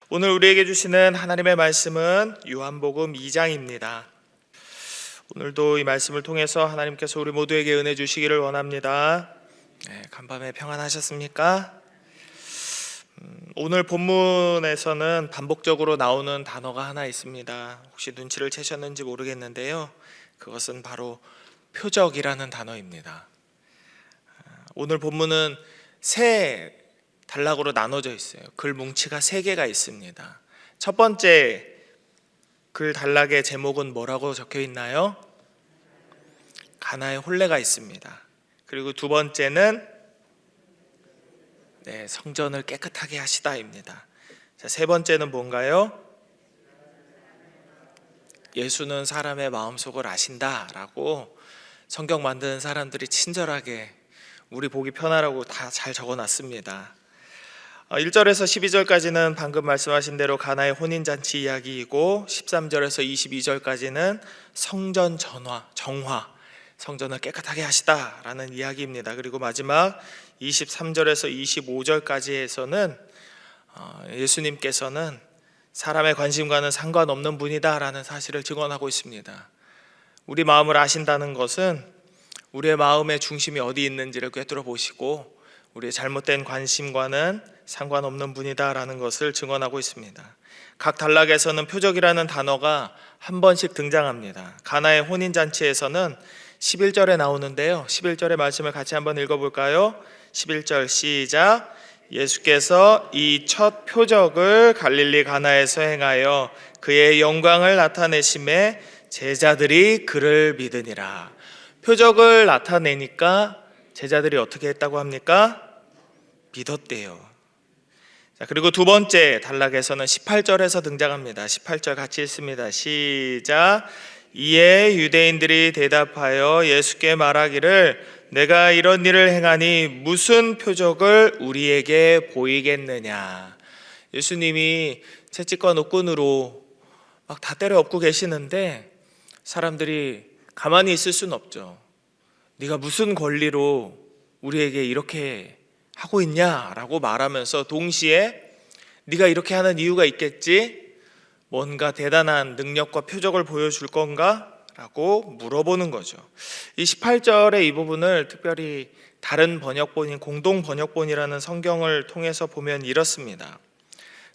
오늘 우리에게 주시는 하나님의 말씀은 요한복음 2장입니다. 오늘도 이 말씀을 통해서 하나님께서 우리 모두에게 은혜 주시기를 원합니다. 간밤에 평안하셨습니까? 오늘 본문에서는 반복적으로 나오는 단어가 하나 있습니다. 혹시 눈치를 채셨는지 모르겠는데요, 그것은 바로 표적이라는 단어입니다. 오늘 본문은 세 단락으로 나눠져 있어요. 글 뭉치가 세 개가 있습니다. 첫 번째 글 단락의 제목은 뭐라고 적혀 있나요? 가나의 혼례가 있습니다. 그리고 두 번째는 성전을 깨끗하게 하시다입니다. 자, 세 번째는 뭔가요? 예수는 사람의 마음속을 아신다라고 성경 만드는 사람들이 친절하게 우리 보기 편하라고 다 잘 적어놨습니다. 1절에서 12절까지는 방금 말씀하신 대로 가나의 혼인잔치 이야기이고, 13절에서 22절까지는 성전 정화, 성전을 깨끗하게 하시다라는 이야기입니다. 그리고 마지막 23절에서 25절까지에서는 예수님께서는 사람의 관심과는 상관없는 분이다라는 사실을 증언하고 있습니다. 우리 마음을 아신다는 것은 우리의 마음의 중심이 어디 있는지를 꿰뚫어 보시고 우리의 잘못된 관심과는 상관없는 분이다라는 것을 증언하고 있습니다. 각 단락에서는 표적이라는 단어가 한 번씩 등장합니다. 가나의 혼인잔치에서는 11절에 나오는데요, 11절의 말씀을 같이 한번 읽어볼까요? 11절 시작. 예수께서 이 첫 표적을 갈릴리 가나에서 행하여 그의 영광을 나타내심에 제자들이 그를 믿으니라. 표적을 나타내니까 제자들이 어떻게 했다고 합니까? 믿었대요. 자, 그리고 두 번째 단락에서는 18절에서 등장합니다. 18절 같이 읽습니다. 시작. 이에 유대인들이 대답하여 예수께 말하기를 내가 이런 일을 행하니 무슨 표적을 우리에게 보이겠느냐. 예수님이 채찍과 노끈으로 막 다 때려 엎고 계시는데 사람들이 가만히 있을 수는 없죠. 네가 무슨 권리로 우리에게 이렇게 하고 있냐라고 말하면서 동시에 네가 이렇게 하는 이유가 있겠지? 뭔가 대단한 능력과 표적을 보여줄 건가? 라고 물어보는 거죠. 이 18절의 이 부분을 특별히 다른 번역본인 공동 번역본이라는 성경을 통해서 보면 이렇습니다.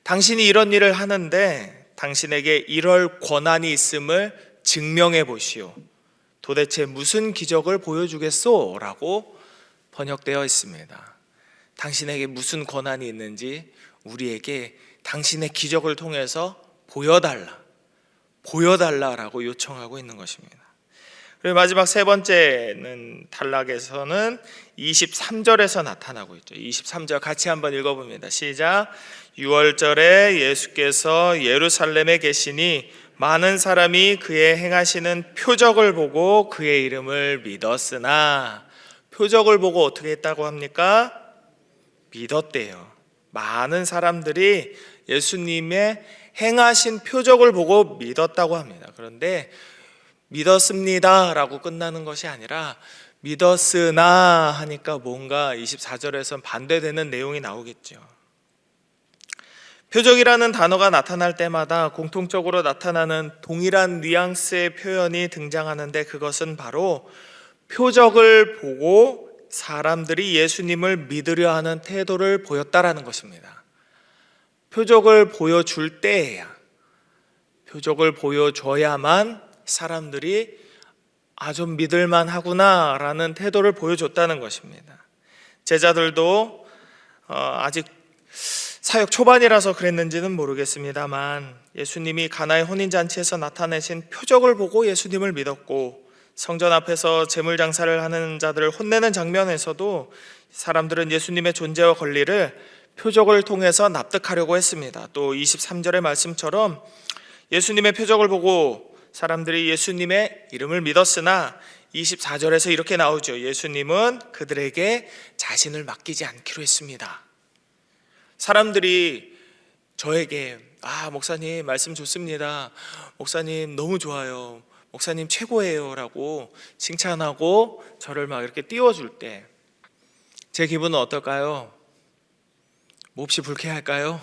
당신이 이런 일을 하는데 당신에게 이럴 권한이 있음을 증명해 보시오. 도대체 무슨 기적을 보여주겠소? 라고 번역되어 있습니다. 당신에게 무슨 권한이 있는지 우리에게 당신의 기적을 통해서 보여달라라고 요청하고 있는 것입니다. 그리고 마지막 세 번째는 단락에서는 23절에서 나타나고 있죠. 23절 같이 한번 읽어봅니다. 시작. 6월절에 예수께서 예루살렘에 계시니 많은 사람이 그의 행하시는 표적을 보고 그의 이름을 믿었으나, 표적을 보고 어떻게 했다고 합니까? 믿었대요. 많은 사람들이 예수님의 행하신 표적을 보고 믿었다고 합니다. 그런데 믿었습니다 라고 끝나는 것이 아니라 믿었으나 하니까 뭔가 24절에선 반대되는 내용이 나오겠죠. 표적이라는 단어가 나타날 때마다 공통적으로 나타나는 동일한 뉘앙스의 표현이 등장하는데, 그것은 바로 표적을 보고 사람들이 예수님을 믿으려 하는 태도를 보였다라는 것입니다. 표적을 보여줄 때에야, 표적을 보여줘야만 사람들이 좀 믿을만 하구나 라는 태도를 보여줬다는 것입니다. 제자들도 아직 사역 초반이라서 그랬는지는 모르겠습니다만 예수님이 가나의 혼인잔치에서 나타내신 표적을 보고 예수님을 믿었고, 성전 앞에서 제물 장사를 하는 자들을 혼내는 장면에서도 사람들은 예수님의 존재와 권리를 표적을 통해서 납득하려고 했습니다. 또 23절의 말씀처럼 예수님의 표적을 보고 사람들이 예수님의 이름을 믿었으나 24절에서 이렇게 나오죠. 예수님은 그들에게 자신을 맡기지 않기로 했습니다. 사람들이 저에게 목사님 말씀 좋습니다, 목사님 너무 좋아요, 목사님 최고예요 라고 칭찬하고 저를 막 이렇게 띄워줄 때 제 기분은 어떨까요? 몹시 불쾌할까요?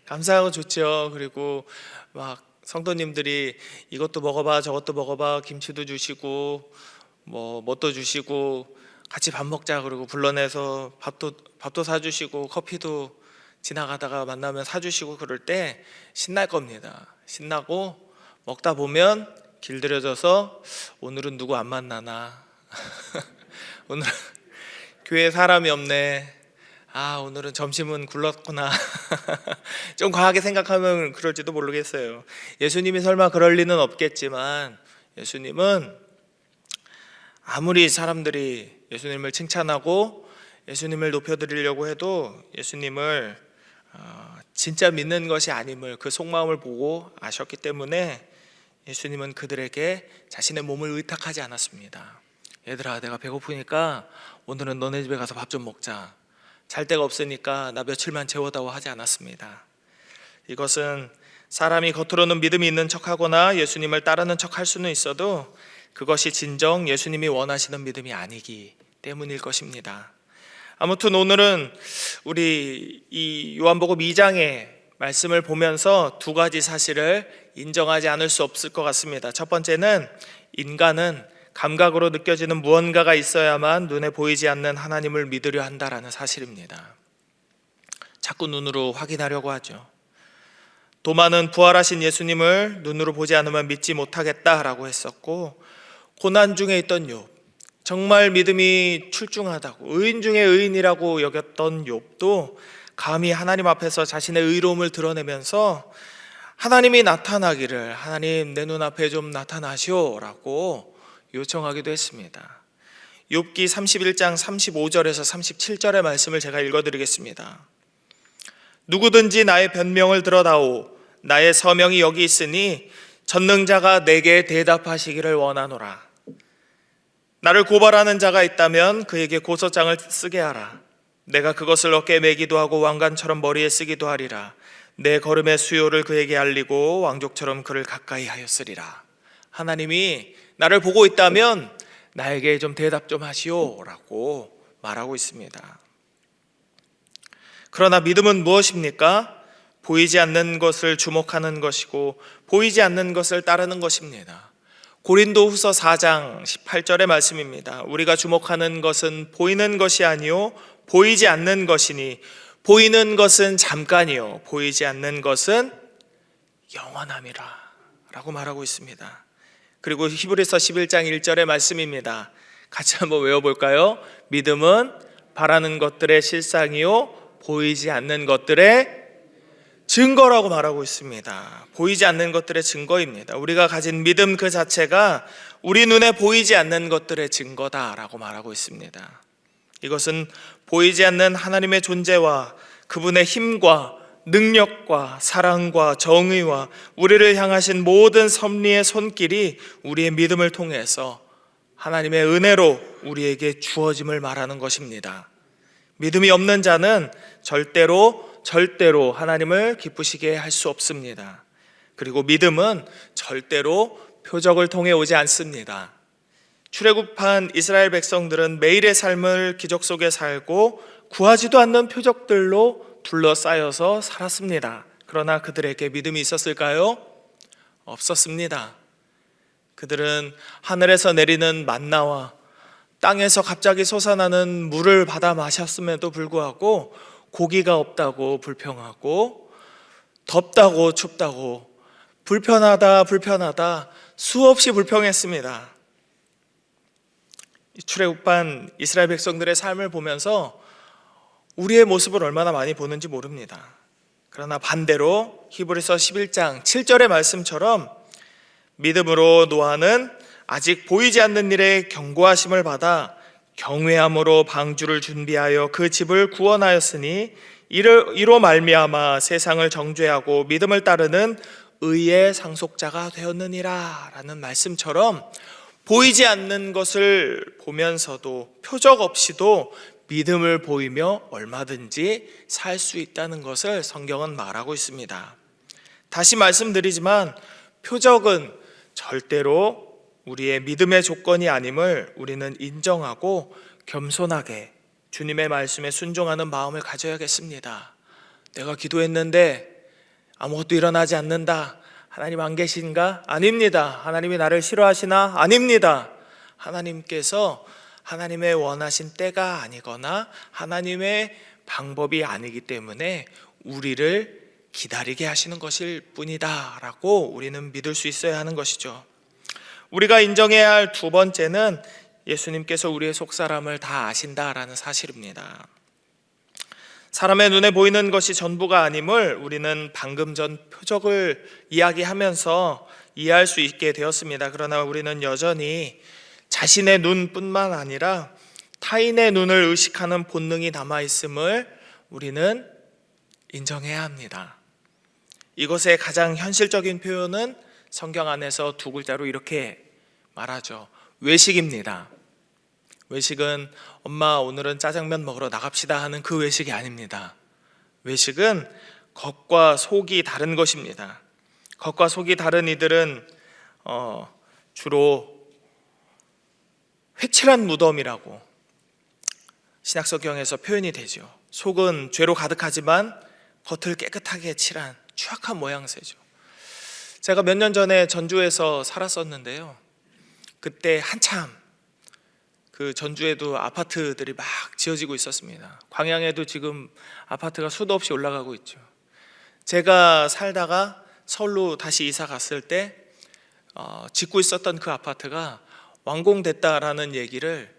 감사하고 좋죠. 그리고 막 성도님들이 이것도 먹어봐 저것도 먹어봐 김치도 주시고 뭣도 주시고 같이 밥 먹자 그러고 불러내서 밥도 사주시고 커피도 지나가다가 만나면 사주시고 그럴 때 신날 겁니다. 신나고 먹다 보면 길들여져서 오늘은 누구 안 만나나 오늘 교회에 사람이 없네, 오늘은 점심은 굴렀구나 좀 과하게 생각하면 그럴지도 모르겠어요. 예수님이 설마 그럴 리는 없겠지만 예수님은 아무리 사람들이 예수님을 칭찬하고 예수님을 높여드리려고 해도 예수님을 진짜 믿는 것이 아님을 그 속마음을 보고 아셨기 때문에 예수님은 그들에게 자신의 몸을 의탁하지 않았습니다. 얘들아, 내가 배고프니까 오늘은 너네 집에 가서 밥 좀 먹자. 잘 데가 없으니까 나 며칠만 재워다오 하지 않았습니다. 이것은 사람이 겉으로는 믿음이 있는 척하거나 예수님을 따르는 척할 수는 있어도 그것이 진정 예수님이 원하시는 믿음이 아니기 때문일 것입니다. 아무튼 오늘은 우리 이 요한복음 2장의 말씀을 보면서 두 가지 사실을 인정하지 않을 수 없을 것 같습니다. 첫 번째는 인간은 감각으로 느껴지는 무언가가 있어야만 눈에 보이지 않는 하나님을 믿으려 한다라는 사실입니다. 자꾸 눈으로 확인하려고 하죠. 도마는 부활하신 예수님을 눈으로 보지 않으면 믿지 못하겠다라고 했었고, 고난 중에 있던 욥, 정말 믿음이 출중하다고 의인 중에 의인이라고 여겼던 욥도 감히 하나님 앞에서 자신의 의로움을 드러내면서 하나님이 나타나기를, 하나님 내 눈앞에 좀 나타나시오라고 요청하기도 했습니다. 욥기 31장 35절에서 37절의 말씀을 제가 읽어드리겠습니다. 누구든지 나의 변명을 들어다오, 나의 서명이 여기 있으니 전능자가 내게 대답하시기를 원하노라. 나를 고발하는 자가 있다면 그에게 고소장을 쓰게 하라. 내가 그것을 어깨에 매기도 하고 왕관처럼 머리에 쓰기도 하리라. 내 걸음의 수요를 그에게 알리고 왕족처럼 그를 가까이 하였으리라. 하나님이 나를 보고 있다면 나에게 좀 대답 좀 하시오라고 말하고 있습니다. 그러나 믿음은 무엇입니까? 보이지 않는 것을 주목하는 것이고 보이지 않는 것을 따르는 것입니다. 고린도후서 4장 18절의 말씀입니다. 우리가 주목하는 것은 보이는 것이 아니요 보이지 않는 것이니 보이는 것은 잠깐이요 보이지 않는 것은 영원함이라 라고 말하고 있습니다. 그리고 히브리서 11장 1절의 말씀입니다. 같이 한번 외워볼까요? 믿음은 바라는 것들의 실상이요 보이지 않는 것들의 증거라고 말하고 있습니다. 보이지 않는 것들의 증거입니다. 우리가 가진 믿음 그 자체가 우리 눈에 보이지 않는 것들의 증거다라고 말하고 있습니다. 이것은 보이지 않는 하나님의 존재와 그분의 힘과 능력과 사랑과 정의와 우리를 향하신 모든 섭리의 손길이 우리의 믿음을 통해서 하나님의 은혜로 우리에게 주어짐을 말하는 것입니다. 믿음이 없는 자는 절대로 하나님을 기쁘시게 할 수 없습니다. 그리고 믿음은 절대로 표적을 통해 오지 않습니다. 출애굽한 이스라엘 백성들은 매일의 삶을 기적 속에 살고 구하지도 않는 표적들로 둘러싸여서 살았습니다. 그러나 그들에게 믿음이 있었을까요? 없었습니다. 그들은 하늘에서 내리는 만나와 땅에서 갑자기 솟아나는 물을 받아 마셨음에도 불구하고 고기가 없다고 불평하고 덥다고 춥다고 불편하다 수없이 불평했습니다. 출애굽한 이스라엘 백성들의 삶을 보면서 우리의 모습을 얼마나 많이 보는지 모릅니다. 그러나 반대로 히브리서 11장 7절의 말씀처럼 믿음으로 노아는 아직 보이지 않는 일에 경고하심을 받아 경외함으로 방주를 준비하여 그 집을 구원하였으니 이로 말미암아 세상을 정죄하고 믿음을 따르는 의의 상속자가 되었느니라 라는 말씀처럼 보이지 않는 것을 보면서도 표적 없이도 믿음을 보이며 얼마든지 살 수 있다는 것을 성경은 말하고 있습니다. 다시 말씀드리지만 표적은 절대로 우리의 믿음의 조건이 아님을 우리는 인정하고 겸손하게 주님의 말씀에 순종하는 마음을 가져야겠습니다. 내가 기도했는데 아무것도 일어나지 않는다. 하나님 안 계신가? 아닙니다. 하나님이 나를 싫어하시나? 아닙니다. 하나님께서 하나님의 원하신 때가 아니거나 하나님의 방법이 아니기 때문에 우리를 기다리게 하시는 것일 뿐이다 라고 우리는 믿을 수 있어야 하는 것이죠. 우리가 인정해야 할 두 번째는 예수님께서 우리의 속사람을 다 아신다라는 사실입니다. 사람의 눈에 보이는 것이 전부가 아님을 우리는 방금 전 표적을 이야기하면서 이해할 수 있게 되었습니다. 그러나 우리는 여전히 자신의 눈뿐만 아니라 타인의 눈을 의식하는 본능이 남아있음을 우리는 인정해야 합니다. 이것의 가장 현실적인 표현은 성경 안에서 두 글자로 이렇게 말하죠. 외식입니다. 외식은 엄마 오늘은 짜장면 먹으러 나갑시다 하는 그 외식이 아닙니다. 외식은 겉과 속이 다른 것입니다. 겉과 속이 다른 이들은 주로 회칠한 무덤이라고 신약성경에서 표현이 되죠. 속은 죄로 가득하지만 겉을 깨끗하게 칠한 추악한 모양새죠. 제가 몇 년 전에 전주에서 살았었는데요. 그때 한참 그 전주에도 아파트들이 막 지어지고 있었습니다. 광양에도 지금 아파트가 수도 없이 올라가고 있죠. 제가 살다가 서울로 다시 이사 갔을 때 짓고 있었던 그 아파트가 완공됐다라는 얘기를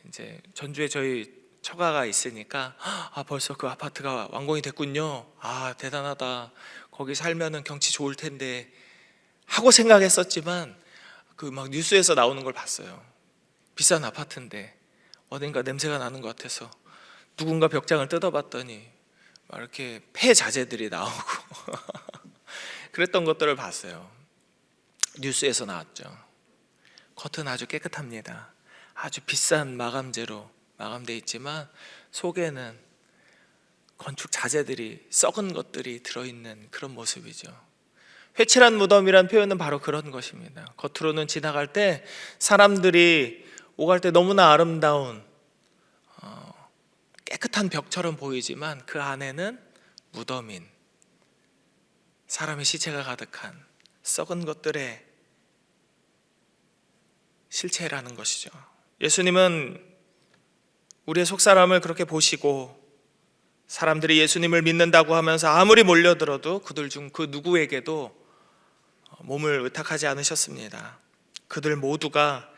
이제 전주에 저희 처가가 있으니까 벌써 그 아파트가 완공이 됐군요. 대단하다. 거기 살면은 경치 좋을 텐데 하고 생각했었지만 그 막 뉴스에서 나오는 걸 봤어요. 비싼 아파트인데 어딘가 냄새가 나는 것 같아서 누군가 벽장을 뜯어봤더니 막 이렇게 폐자재들이 나오고 그랬던 것들을 봤어요. 뉴스에서 나왔죠. 겉은 아주 깨끗합니다. 아주 비싼 마감재로 마감되어 있지만 속에는 건축 자재들이 썩은 것들이 들어있는 그런 모습이죠. 회칠한 무덤이란 표현은 바로 그런 것입니다. 겉으로는 지나갈 때 사람들이 오갈 때 너무나 아름다운 깨끗한 벽처럼 보이지만 그 안에는 무덤인 사람의 시체가 가득한 썩은 것들의 실체라는 것이죠. 예수님은 우리의 속사람을 그렇게 보시고 사람들이 예수님을 믿는다고 하면서 아무리 몰려들어도 그들 중 그 누구에게도 몸을 의탁하지 않으셨습니다. 그들 모두가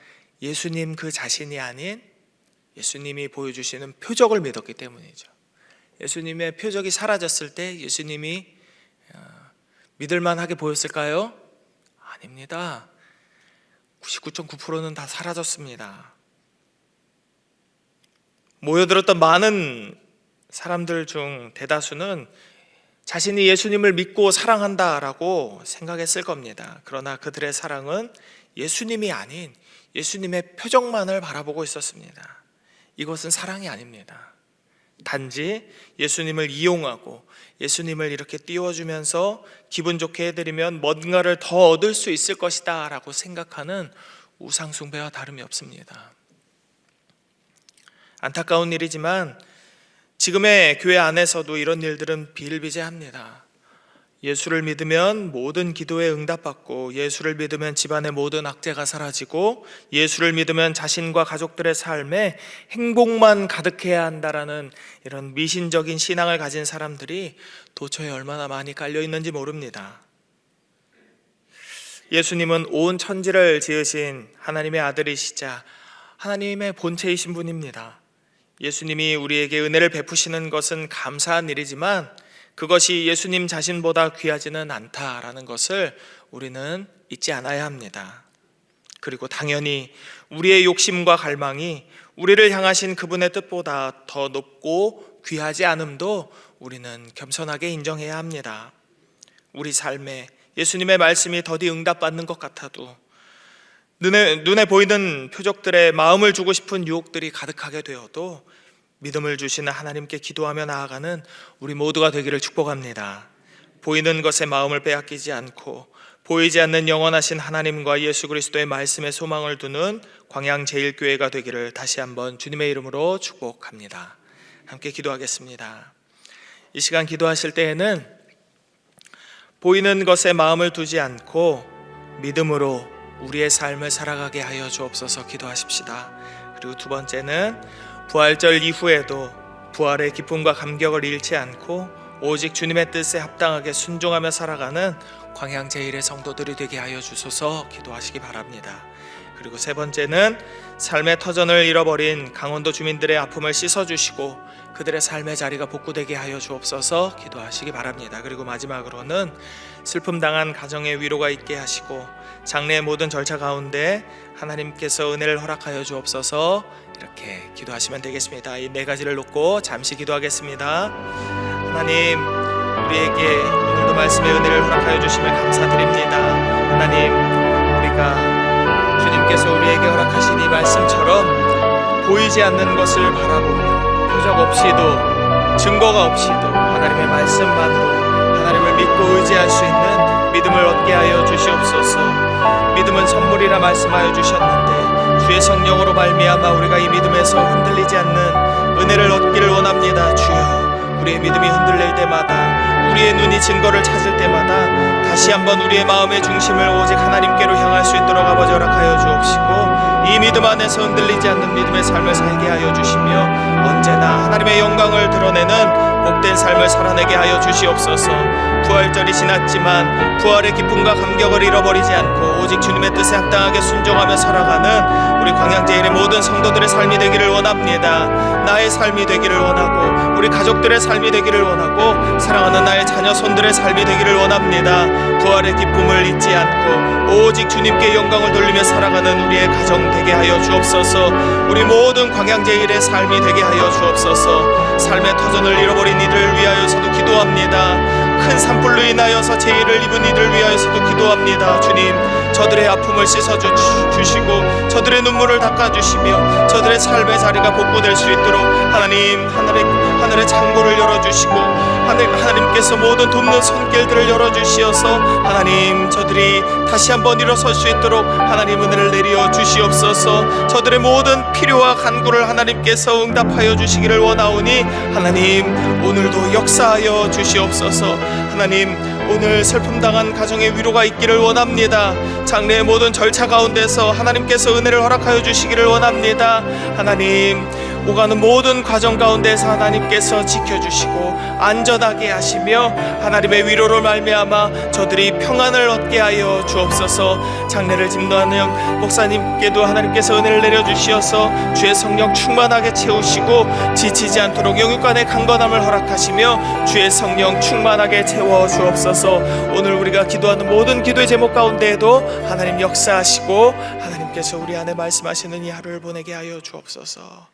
예수님 그 자신이 아닌 예수님이 보여주시는 표적을 믿었기 때문이죠. 예수님의 표적이 사라졌을 때 예수님이 믿을만하게 보였을까요? 아닙니다. 99.9%는 다 사라졌습니다. 모여들었던 많은 사람들 중 대다수는 자신이 예수님을 믿고 사랑한다라고 생각했을 겁니다. 그러나 그들의 사랑은 예수님이 아닌 예수님의 표적만을 바라보고 있었습니다. 이것은 사랑이 아닙니다. 단지 예수님을 이용하고 예수님을 이렇게 띄워주면서 기분 좋게 해드리면 뭔가를 더 얻을 수 있을 것이다 라고 생각하는 우상숭배와 다름이 없습니다. 안타까운 일이지만 지금의 교회 안에서도 이런 일들은 비일비재합니다. 예수를 믿으면 모든 기도에 응답받고, 예수를 믿으면 집안의 모든 악재가 사라지고, 예수를 믿으면 자신과 가족들의 삶에 행복만 가득해야 한다라는 이런 미신적인 신앙을 가진 사람들이 도처에 얼마나 많이 깔려 있는지 모릅니다. 예수님은 온 천지를 지으신 하나님의 아들이시자 하나님의 본체이신 분입니다. 예수님이 우리에게 은혜를 베푸시는 것은 감사한 일이지만 그것이 예수님 자신보다 귀하지는 않다라는 것을 우리는 잊지 않아야 합니다. 그리고 당연히 우리의 욕심과 갈망이 우리를 향하신 그분의 뜻보다 더 높고 귀하지 않음도 우리는 겸손하게 인정해야 합니다. 우리 삶에 예수님의 말씀이 더디 응답받는 것 같아도 눈에 보이는 표적들에 마음을 주고 싶은 유혹들이 가득하게 되어도 믿음을 주시는 하나님께 기도하며 나아가는 우리 모두가 되기를 축복합니다. 보이는 것에 마음을 빼앗기지 않고 보이지 않는 영원하신 하나님과 예수 그리스도의 말씀에 소망을 두는 광양제일교회가 되기를 다시 한번 주님의 이름으로 축복합니다. 함께 기도하겠습니다. 이 시간 기도하실 때에는 보이는 것에 마음을 두지 않고 믿음으로 우리의 삶을 살아가게 하여 주옵소서 기도하십시다. 그리고 두 번째는 부활절 이후에도 부활의 기쁨과 감격을 잃지 않고 오직 주님의 뜻에 합당하게 순종하며 살아가는 광양제일의 성도들이 되게 하여 주소서 기도하시기 바랍니다. 그리고 세 번째는 삶의 터전을 잃어버린 강원도 주민들의 아픔을 씻어주시고 그들의 삶의 자리가 복구되게 하여 주옵소서 기도하시기 바랍니다. 그리고 마지막으로는 슬픔 당한 가정에 위로가 있게 하시고 장래의 모든 절차 가운데 하나님께서 은혜를 허락하여 주옵소서 이렇게 기도하시면 되겠습니다. 이 네 가지를 놓고 잠시 기도하겠습니다. 하나님, 우리에게 오늘도 말씀의 은혜를 허락하여 주심을 감사드립니다. 하나님, 우리가 주님께서 우리에게 허락하신 이 말씀처럼 보이지 않는 것을 바라보며 표적 없이도 증거가 없이도 하나님의 말씀만으로 하나님을 믿고 의지할 수 있는 믿음을 얻게 하여 주시옵소서. 믿음은 선물이라 말씀하여 주셨는데 주의 성령으로 말미암아 우리가 이 믿음에서 흔들리지 않는 은혜를 얻기를 원합니다. 주여, 우리의 믿음이 흔들릴 때마다 우리의 눈이 증거를 찾을 때마다 다시 한번 우리의 마음의 중심을 오직 하나님께로 향할 수 있도록 아버지 허락하여 주옵시고 이 믿음 안에서 흔들리지 않는 믿음의 삶을 살게 하여 주시며 언제나 하나님의 영광을 드러내는 복된 삶을 살아내게 하여 주시옵소서. 부활절이 지났지만 부활의 기쁨과 감격을 잃어버리지 않고 오직 주님의 뜻에 합당하게 순종하며 살아가는 우리 광양제일의 모든 성도들의 삶이 되기를 원합니다. 나의 삶이 되기를 원하고 우리 가족들의 삶이 되기를 원하고 사랑하는 나의 자녀 손들의 삶이 되기를 원합니다. 부활의 기쁨을 잊지 않고 오직 주님께 영광을 돌리며 살아가는 우리의 가정 되게 하여 주옵소서. 우리 모든 광양제일의 삶이 되게 하여 주옵소서. 삶의 터전을 잃어버린 이들을 위하여서도 기도합니다. 큰 산불로 인하여서 죄를 입은 이들 위하여서도 기도합니다. 주님, 저들의 아픔을 씻어주시고 저들의 눈물을 닦아주시며 저들의 삶의 자리가 복구될 수 있도록 하나님, 하늘의 창고를 열어주시고 하나님께서 모든 돕는 손길들을 열어주시어서 하나님, 저들이 다시 한번 일어설 수 있도록 하나님 은혜를 내려 주시옵소서. 저들의 모든 필요와 간구를 하나님께서 응답하여 주시기를 원하오니 하나님, 오늘도 역사하여 주시옵소서. 하나님, 오늘 슬픔당한 가정에 위로가 있기를 원합니다. 장래의 모든 절차 가운데서 하나님께서 은혜를 허락하여 주시기를 원합니다. 하나님, 오가는 모든 과정 가운데서 하나님께서 지켜주시고 안전하게 하시며 하나님의 위로로 말미암아 저들이 평안을 얻게 하여 주옵소서. 장래를 진노하는 목사님께도 하나님께서 은혜를 내려주시어서 주의 성령 충만하게 채우시고 지치지 않도록 영육간의 강건함을 허락하시며 주의 성령 충만하게 채워 주옵소서. 오늘 우리가 기도하는 모든 기도의 제목 가운데에도 하나님 역사하시고 하나님께서 우리 안에 말씀하시는 이 하루를 보내게 하여 주옵소서.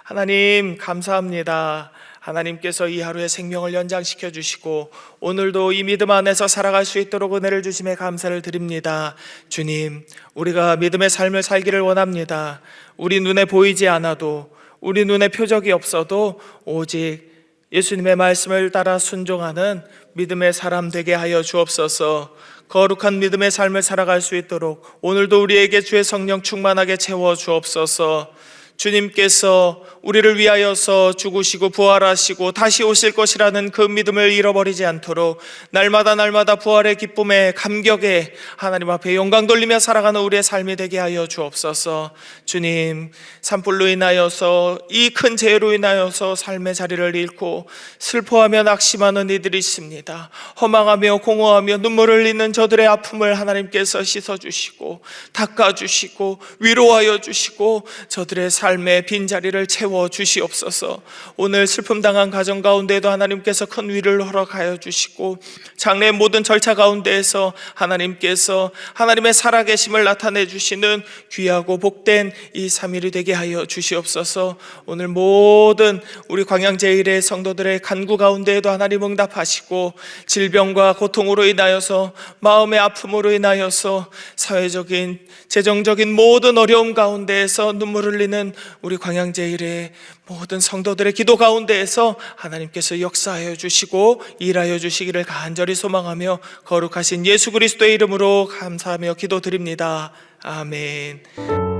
하나님, 감사합니다. 하나님께서 이 하루의 생명을 연장시켜 주시고 오늘도 이 믿음 안에서 살아갈 수 있도록 은혜를 주심에 감사를 드립니다. 주님, 우리가 믿음의 삶을 살기를 원합니다. 우리 눈에 보이지 않아도, 우리 눈에 표적이 없어도 오직 예수님의 말씀을 따라 순종하는 믿음의 사람 되게 하여 주옵소서. 거룩한 믿음의 삶을 살아갈 수 있도록 오늘도 우리에게 주의 성령 충만하게 채워 주옵소서. 주님께서 우리를 위하여서 죽으시고 부활하시고 다시 오실 것이라는 그 믿음을 잃어버리지 않도록 날마다 부활의 기쁨에 감격에 하나님 앞에 영광 돌리며 살아가는 우리의 삶이 되게 하여 주옵소서. 주님, 산불로 인하여서 이 큰 죄로 인하여서 삶의 자리를 잃고 슬퍼하며 낙심하는 이들이 있습니다. 허망하며 공허하며 눈물을 흘리는 저들의 아픔을 하나님께서 씻어주시고 닦아주시고 위로하여 주시고 저들의 삶의 빈자리를 채워 주시옵소서. 오늘 슬픔 당한 가정 가운데에도 하나님께서 큰 위를 허락하여 주시고 장래의 모든 절차 가운데에서 하나님께서 하나님의 살아계심을 나타내 주시는 귀하고 복된 이 3일이 되게 하여 주시옵소서. 오늘 모든 우리 광양제일의 성도들의 간구 가운데에도 하나님 응답하시고 질병과 고통으로 인하여서 마음의 아픔으로 인하여서 사회적인 재정적인 모든 어려움 가운데에서 눈물 흘리는 우리 광양제일의 모든 성도들의 기도 가운데에서 하나님께서 역사하여 주시고 일하여 주시기를 간절히 소망하며 거룩하신 예수 그리스도의 이름으로 감사하며 기도드립니다. 아멘.